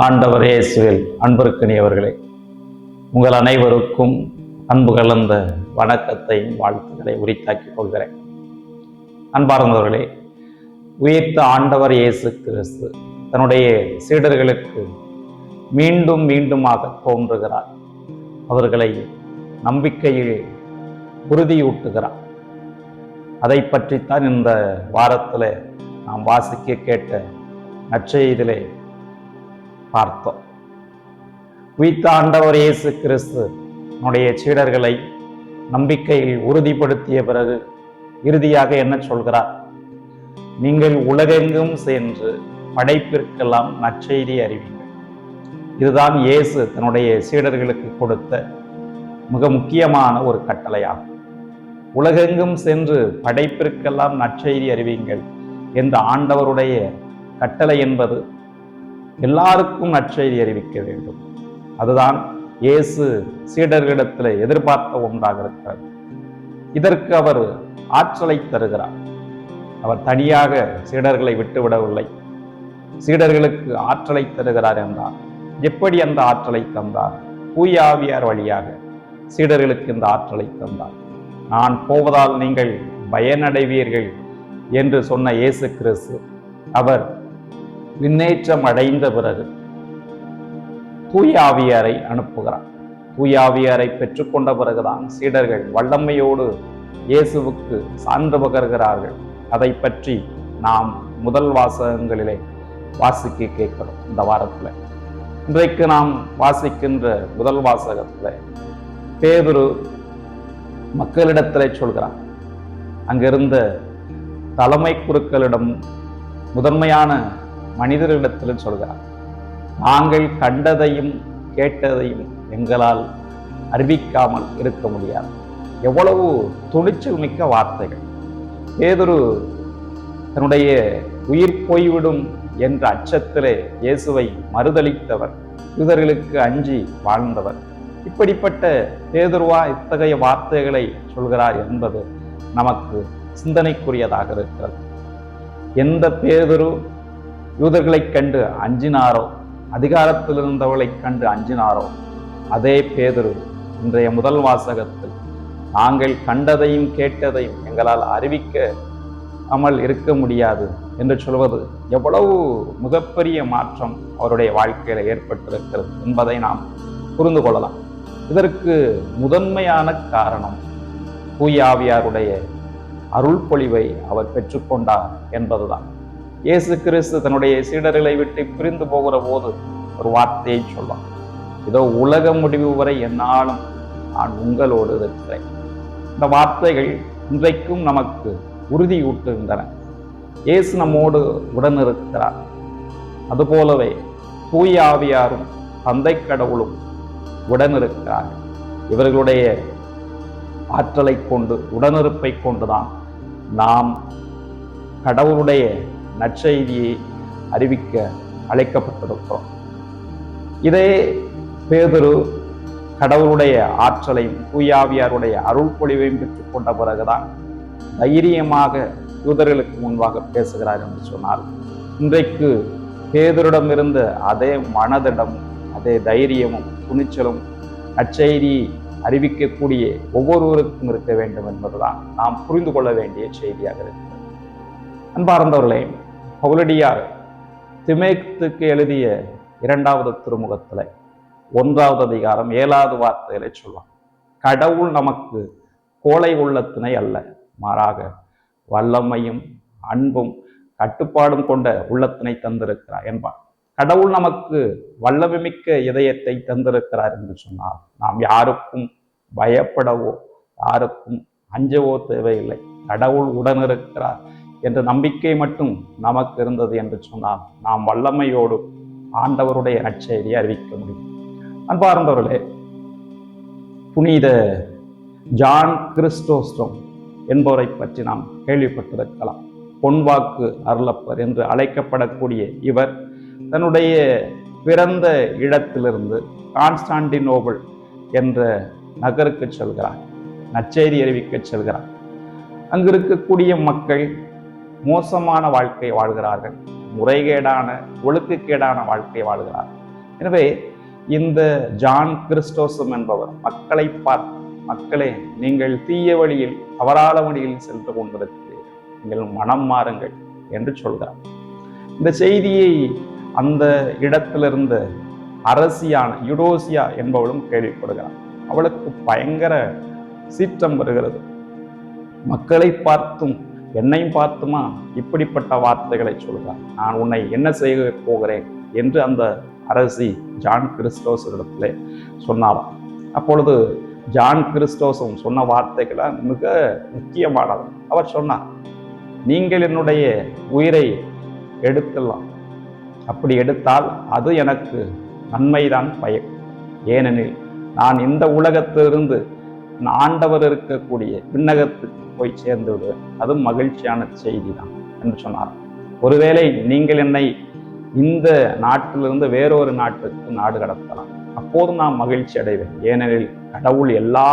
ஆண்டவர் இயேசுவில் அன்பிற்கினியவர்களே, உங்கள் அனைவருக்கும் அன்பு கலந்த வணக்கத்தையும் வாழ்த்துக்களை உரித்தாக்கிக் கொள்கிறேன். அன்பார்ந்தவர்களே, உயிர்த்த ஆண்டவர் இயேசு கிறிஸ்து தன்னுடைய சீடர்களுக்கு மீண்டும் மீண்டுமாக தோன்றுகிறார். அவர்களை நம்பிக்கையில் உறுதியூட்டுகிறார். அதை பற்றித்தான் இந்த வாரத்தில் நாம் வாசிக்க கேட்ட நற்செய்தியிலே பார்த்தோம். உயிர்த்த ஆண்டவர் இயேசு கிறிஸ்து நம்முடைய சீடர்களை நம்பிக்கையில் உறுதிப்படுத்திய பிறகு இறுதியாக என்ன சொல்கிறார்? நீங்கள் உலகெங்கும் சென்று படைப்பிற்கெல்லாம் நற்செய்தி அறிவீங்கள். இதுதான் இயேசு தன்னுடைய சீடர்களுக்கு கொடுத்த மிக முக்கியமான ஒரு கட்டளையாகும். உலகெங்கும் சென்று படைப்பிற்கெல்லாம் நற்செய்தி அறிவீங்கள் என்ற ஆண்டவருடைய கட்டளை என்பது எல்லாருக்கும் நற்செய்தி அறிவிக்க வேண்டும். அதுதான் இயேசு சீடர்களிடத்தில் எதிர்பார்த்த ஒன்றாக இருக்கிறது. இதற்கு அவர் ஆற்றலை தருகிறார். அவர் தனியாக சீடர்களை விட்டுவிடவில்லை. சீடர்களுக்கு ஆற்றலை தருகிறார் என்றார். எப்படி அந்த ஆற்றலை தந்தார்? தூய ஆவியார் வழியாக சீடர்களுக்கு இந்த ஆற்றலை தந்தார். நான் போவதால் நீங்கள் பயனடைவீர்கள் என்று சொன்ன இயேசு கிறிஸ்து அவர் விண்ணேற்றம் அடைந்த பிறகு தூய ஆவியாரை அனுப்புகிறார். தூய ஆவியாரை பெற்றுக்கொண்ட பிறகுதான் சீடர்கள் வல்லமையோடு இயேசுவுக்கு சான்று பகர்கிறார்கள். அதை பற்றி நாம் முதல் வாசகங்களிலே வாசிக்க கேட்கிறோம். இந்த வாரத்தில் இன்றைக்கு நாம் வாசிக்கின்ற முதல் வாசகத்தில் பேதுரு மக்களிடத்திலே சொல்கிறார். அங்கிருந்த தலைமை குருக்களிடம் முதன்மையான மனிதர்களிடத்தில் சொல்கிறார், நாங்கள் கண்டதையும் கேட்டதையும் எங்களால் அறிவிக்காமல் இருக்க முடியாது. எவ்வளவு துணிச்சல் மிக்க வார்த்தைகள்! பேதுரு தன்னுடைய உயிர் போய்விடும் என்ற அச்சத்திலே இயேசுவை மறுதளித்தவர், யூதர்களுக்கு அஞ்சி வாழ்ந்தவர். இப்படிப்பட்ட பேதுருவா இத்தகைய வார்த்தைகளை சொல்கிறார் என்பது நமக்கு சிந்தனைக்குரியதாக இருக்கிறது. எந்த பேதுரு யூதர்களை கண்டு அஞ்சினாரோ, அதிகாரத்தில் இருந்தவர்களை கண்டு அஞ்சினாரோ, அதே பேதுரு இன்றைய முதல் வாசகத்தில் நாங்கள் கண்டதையும் கேட்டதையும் எங்களால் அறிவிக்காமல் இருக்க முடியாது என்று சொல்வது எவ்வளவு மிகப்பெரிய மாற்றம் அவருடைய வாழ்க்கையில ஏற்பட்டிருக்கிறது என்பதை நாம் புரிந்து கொள்ளலாம். இதற்கு முதன்மையான காரணம் தூய ஆவியாருடைய அருள் பொழிவை அவர் பெற்றுக்கொண்டார் என்பதுதான். இயேசு கிறிஸ்து தன்னுடைய சீடர்களை விட்டு பிரிந்து போகிற போது ஒரு வார்த்தையை சொல்வார், இதோ உலக முடிவு வரை என்னாலும் நான் உங்களோடு இருக்கிறேன். இந்த வார்த்தைகள் இன்றைக்கும் நமக்கு உறுதியூட்டுகின்றன. இயேசு நம்மோடு உடன் இருக்கிறார். அதுபோலவே தூய ஆவியாரும் தந்தை கடவுளும் உடன் இருக்கிறார்கள். இவர்களுடைய ஆற்றலை கொண்டு, உடனிருப்பை கொண்டுதான் நாம் கடவுளுடைய நற்செய்தியை அறிவிக்க அழைக்கப்பட்டிருக்கிறோம். இதே பேதுரு கடவுளுடைய ஆற்றலையும் தூயாவியாருடைய அருள் பொழிவையும் பெற்றுக் கொண்ட பிறகுதான் தைரியமாக யூதர்களுக்கு முன்பாக பேசுகிறார் என்று சொன்னால், இன்றைக்கு பேதுருடம் இருந்த அதே மனதிடம், அதே தைரியமும் துணிச்சலும் நற்செய்தியை அறிவிக்கக்கூடிய ஒவ்வொருவருக்கும் இருக்க வேண்டும் என்பதுதான் நாம் புரிந்து கொள்ள வேண்டிய செய்தியாக இருக்கிறது. அன்பார்ந்தவர்களே, பவுலடியார் திமேத்துக்கு எழுதிய 2வது திருமுகத்தில் 1வது அதிகாரம் 7வது வார்த்தைகளை சொல்வார், கடவுள் நமக்கு கோழை உள்ளத்தினை அல்ல, மாறாக வல்லமையும் அன்பும் கட்டுப்பாடும் கொண்ட உள்ளத்தினை தந்திருக்கிறார் என்பார். கடவுள் நமக்கு வல்லமை மிக்க இதயத்தை தந்திருக்கிறார் என்று சொன்னால் நாம் யாருக்கும் பயப்படவோ யாருக்கும் அஞ்சவோ தேவையில்லை. கடவுள் உடனிருக்கிறார் என்ற நம்பிக்கை மட்டும் நமக்கு இருந்தது என்று சொன்னால் நாம் வல்லமையோடு ஆண்டவருடைய நற்செய்தியை அறிவிக்க முடியும். அன்பார்ந்தவர்களே, புனித ஜான் கிறிஸ்டோஸ்டம் என்பவரை பற்றி நாம் கேள்விப்பட்டிருக்கலாம். பொன்வாக்கு அருளப்பர் என்று அழைக்கப்படக்கூடிய இவர் தன்னுடைய பிறந்த இடத்திலிருந்து கான்ஸ்டாண்டினோபிள் என்ற நகருக்கு செல்கிறார். நற்செய்தி அறிவிக்க செல்கிறார். அங்கு இருக்கக்கூடிய மக்கள் மோசமான வாழ்க்கை வாழ்கிறார்கள். முறைகேடான ஒழுக்கக்கேடான வாழ்க்கை வாழ்கிறார். எனவே இந்த ஜான் கிறிஸ்டோசம் என்பவர் மக்களை பார்த்து, மக்களே, நீங்கள் தீய வழியில் தவறான வழியில் சென்று கொண்டிருக்கிறீர்கள், நீங்கள் மனம் மாறுங்கள் என்று சொல்கிறார். இந்த செய்தியை அந்த இடத்திலிருந்து அரசியான யுடோசியா என்பவளும் கேள்விப்படுகிறார். அவளுக்கு பயங்கர சீற்றம் வருகிறது. மக்களை பார்த்தும் என்னையும் பார்த்துமா இப்படிப்பட்ட வார்த்தைகளை சொல்கிறார், நான் உன்னை என்ன செய்ய போகிறேன் என்று அந்த அரசி ஜான் கிறிஸ்டோஸிடத்திலே சொன்னாராம். அப்பொழுது ஜான் கிறிஸ்டோஸும் சொன்ன வார்த்தைகளை மிக முக்கியமானது. அவர் சொன்னார், நீங்கள் என்னுடைய உயிரை எடுக்கலாம், அப்படி எடுத்தால் அது எனக்கு நன்மைதான் பயன். ஏனெனில் நான் இந்த உலகத்திலிருந்து ஆண்டவர் இருக்கக்கூடிய விண்ணகத்துக்கு போய் சேர்ந்து விடுவேன், அது மகிழ்ச்சியான செய்தி தான் என்று சொன்னார். ஒருவேளை நீங்கள் என்னை இந்த நாட்டிலிருந்து வேறொரு நாட்டுக்கு நாடு கடத்தலாம், அப்போதும் நான் மகிழ்ச்சி அடைவேன். ஏனெனில் கடவுள் எல்லா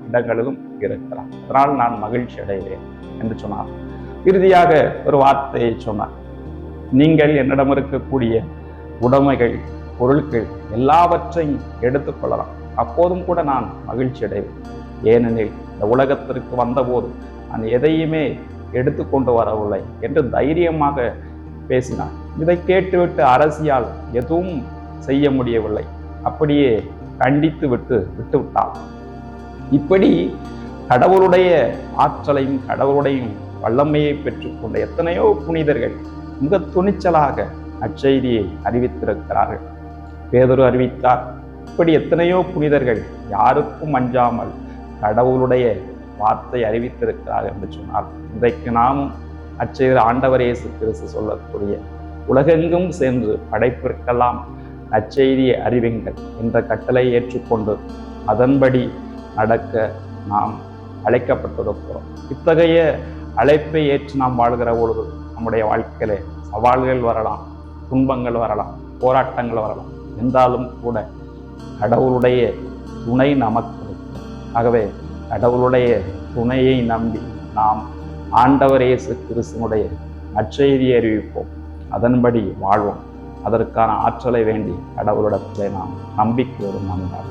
இடங்களிலும் இருக்கிறார், அதனால் நான் மகிழ்ச்சி அடைவேன் என்று சொன்னார். இறுதியாக ஒரு வார்த்தையை சொன்னார், நீங்கள் என்னிடம் இருக்கக்கூடிய உடைமைகள், பொருட்கள் எல்லாவற்றையும் எடுத்துக்கொள்ளலாம், அப்போதும் கூட நான் மகிழ்ச்சி அடைவேன். ஏனெனில் இந்த உலகத்திற்கு வந்தபோது நான் எதையுமே எடுத்துக்கொண்டு வரவில்லை என்று தைரியமாக பேசினார். இதை கேட்டுவிட்டு அரசியால் எதுவும் செய்ய முடியவில்லை, அப்படியே கண்டித்து விட்டுவிட்டார். இப்படி கடவுளுடைய ஆற்றலையும் கடவுளுடையும் வல்லமையை பெற்றுக்கொண்ட எத்தனையோ புனிதர்கள் மிக துணிச்சலாக அச்செய்தியை அறிவித்திருக்கிறார்கள். பேதுரு அறிவித்தார். இப்படி எத்தனையோ புனிதர்கள் யாருக்கும் அஞ்சாமல் கடவுளுடைய வார்த்தை அறிவித்திருக்கிறார் என்று சொன்னார். இன்றைக்கு நாமும் அச்செய்தி ஆண்டவர் இயேசு கிறிஸ்து சொல்லக்கூடிய உலகெங்கும் சென்று படைப்பிற்கெல்லாம் நற்செய்தியை அறிவிங்கள் என்ற கட்டளை ஏற்றுக்கொண்டு அதன்படி நடக்க நாம் அழைக்கப்பட்டிருக்கிறோம். இத்தகைய அழைப்பை ஏற்று நாம் வாழ்கிற பொழுது நம்முடைய வாழ்க்கையிலே சவால்கள் வரலாம், துன்பங்கள் வரலாம், போராட்டங்கள் வரலாம். என்றாலும் கூட கடவுளுடைய துணை நமக்கு இருக்கும். ஆகவே கடவுளுடைய துணையை நம்பி நாம் ஆண்டவர் இயேசு கிறிஸ்துவினுடைய நற்செய்தியை அறிவிப்போம், அதன்படி வாழ்வோம். அதற்கான ஆற்றலை வேண்டி கடவுளிடத்திலே நாம் நம்பிக்கையோடு நம்பினார்.